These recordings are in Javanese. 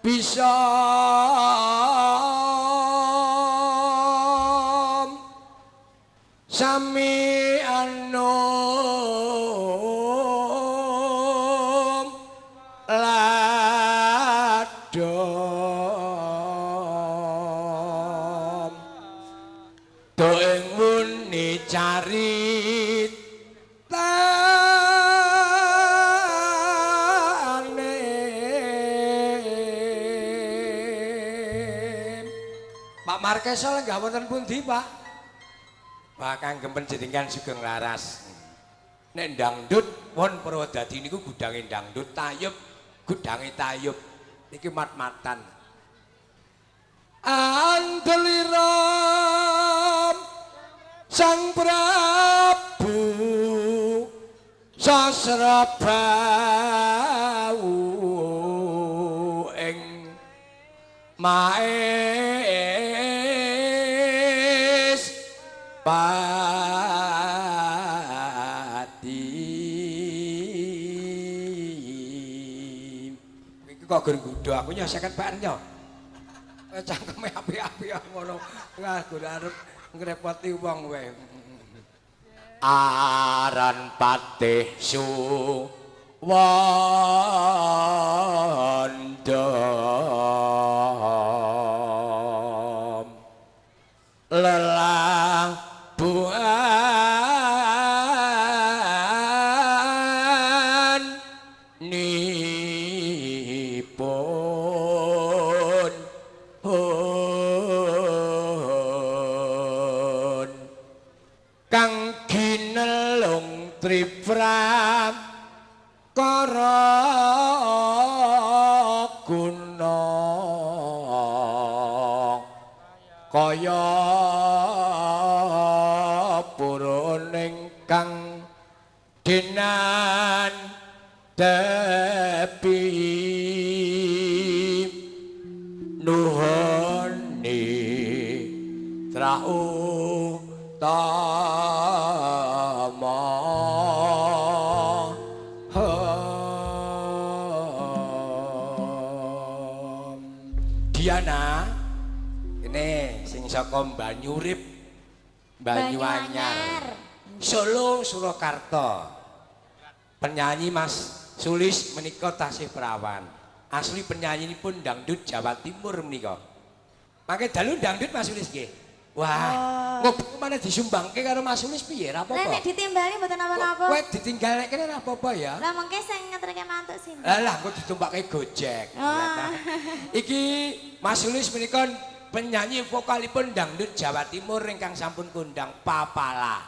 bisa sami anom ladom doeng muni carit Pak Markeso enggak wonten pundi, Pak? Pak Kanggem panjenengan sugeng laras. Nek dangdut won Purwodadi niku gudange dangdut, tayub gudange tayub. Niki mat-matan. Anteliram Sang Prabu Sasrabau ing maes pati iki kok gur nggodho aku nyoseket Pak Enyo cangkeme apik-apik ngono gur arep ngrepoti wong wae aran patih Suwanda lelang buan nipun kang ginelung tripram kara guna kaya purun kang dinan tepi nuhoni trau tama Diana ini sing saka Banyurip Banyuanyar Solo Surakarta penyanyi Mas Sulis menika tasih perawan asli penyanyi ini pun dangdut Jawa Timur menika mangke dalu dangdut Mas Sulis nggih wah ngopo mana disumbangke karo Mas Sulis piye ra apa-apa nek ditimbali mboten napa-napa kowe ditinggal nek kene ra apa-apa ya lah mengke sing ngeterke mantuk sih lah kok ditumpake Gojek iki Mas Sulis menika penyanyi vokalipun dangdut Jawa Timur ingkang sampun kondang Papala.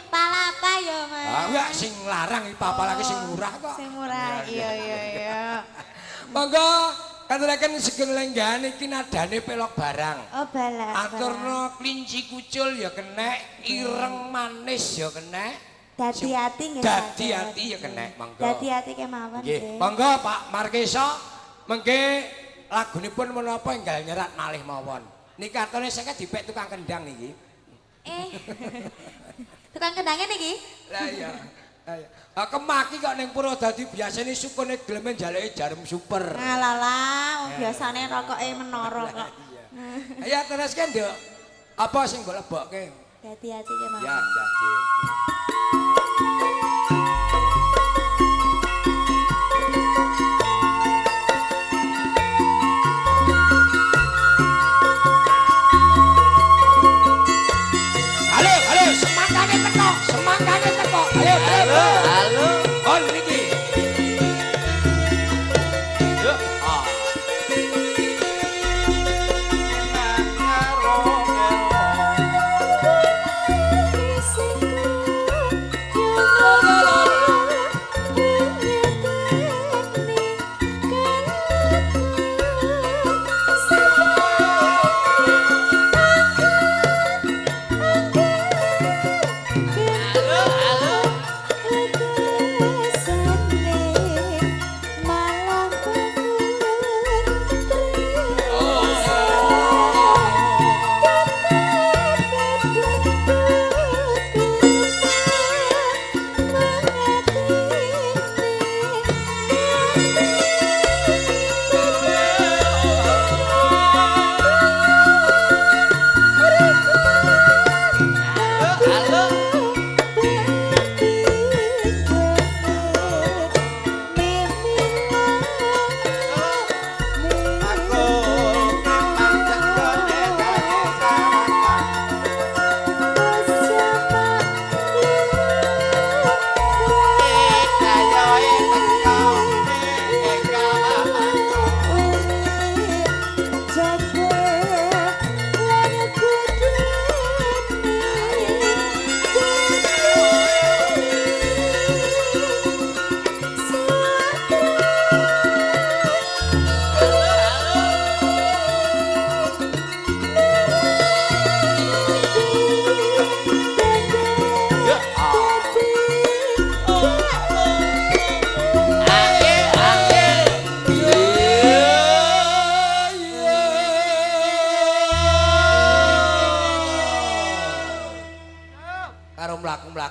Pala apa ya, Mas? Enggak sing larang iki Papala ki sing murah kok. Sing murah. Iya. Monggo katuraken sugeng lenggah iki nadane pelok barang. Oh, balak. Aturna klinci kucul ya kenek, ireng manis ya kenek. Dadi ati nggih. Dadi ati ya kenek, monggo. Dadi ati kemawon nggih. Monggo Pak Markeso mengke lagunipun menapa enggal nyerat malih mawon. Niki katone 50 dipek tukang kendang niki. Tukang kendangnya niki? Lah iya. Kemaki kok ning Purwodadi biasane sukune geleme njaluke jarum super. Ngalah, biasane rokoke menara kok. Ya teruskan, Nduk. Apa sing mbok lebokke? Dadi ati kemawon. Ya, dadi. Semangkane teko. Ayo. Halo. On niki. Yuk.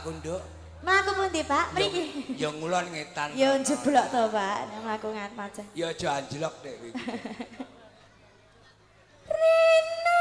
mlaku nduk. Mlaku pundi, Pak? Mriki. Ya ngulon ngetan. Ya jeblok to, Pak. Nek mlaku ngat macet. Ya aja anjlok nek iki. Rina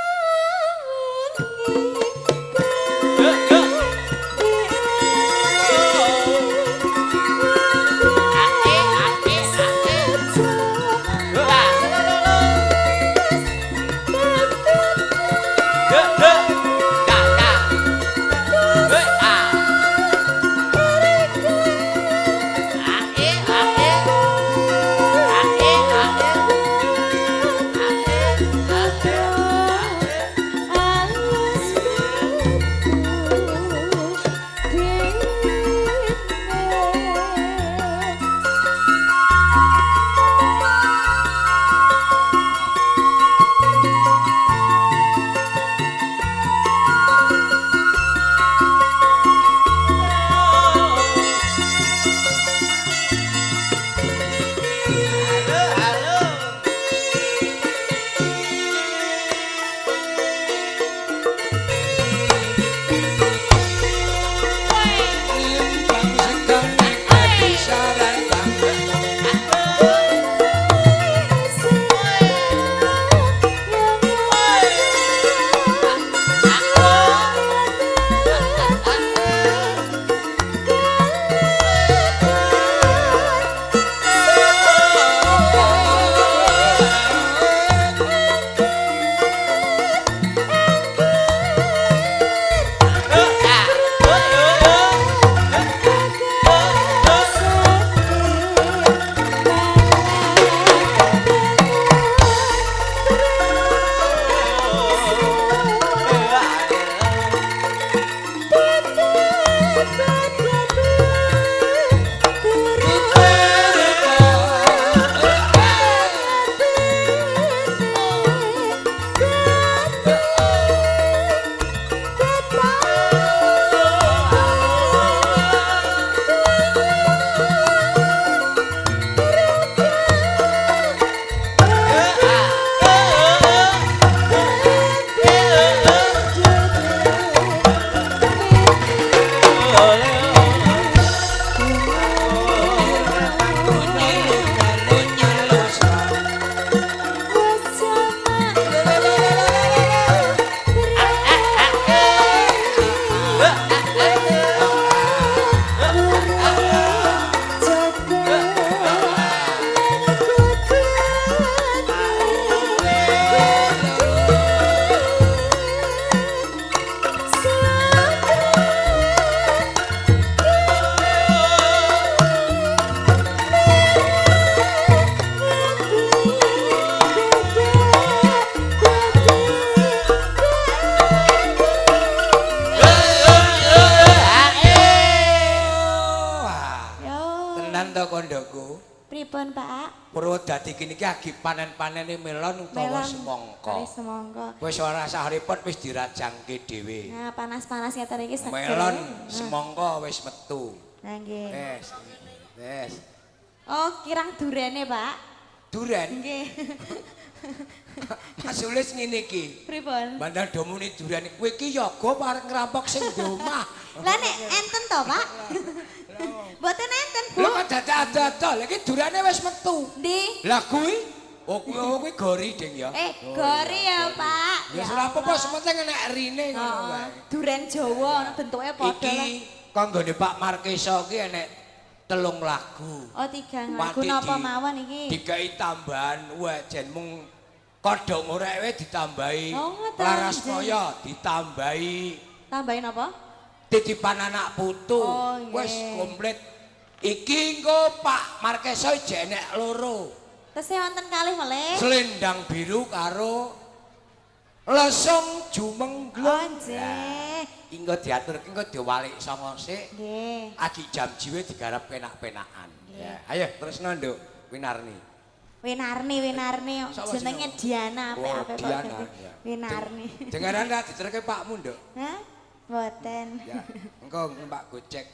Pripun, Pak? Purwodadi kene iki agi panen-panene melon utawa semangka. Kali semangka. Wis ora sahripun wis dirajangke dhewe. Nah, panas-panas ngeten iki seger. Melon semangka wis metu. Nah, nggih. Wes. Wes. Oh, kirang durene, Pak. Duren. Nggih. Asulis ngene iki. Pripun? Bandar domune duren kowe iki yoga parek ngerampok sing di omah. Lah nek enten to, Pak? Mboten enten, Bu. Lha kok dadak-dadak, lha iki durane wis metu. Ndi? Lah kuwi kuwi gori ding ya. Gori ya, Pak. Ya ora apa-apa sementing enek rine ngono wae. Duren Jawa bentuke padha lah. Iki kanggone Pak Markesa iki enek 3 lagu. Oh, 3 lagu napa mawon iki? Dikai tambahan wae jen mung kodhong orek wae ditambahi. Laras kaya ditambahi. Tambahin apa? Titipan anak putu. Wis komplit. Iki engko Pak Markesa jek enek 2. Tesih wonten kalih melih. Selendang biru karo lesung jumenglung. Oh, nggih. Engko diatur engko diwalik sanga sik. Nggih. Agi jam jiwe digarap penak-penakan. Ya, ayo terusno Nduk, Winarni. Winarni jenenge Diana apik-apik kok. Diana. Winarni. Dengaran ra diterke Pakmu, Nduk. Hah? Mboten. Ya, engko Mbak Gocek.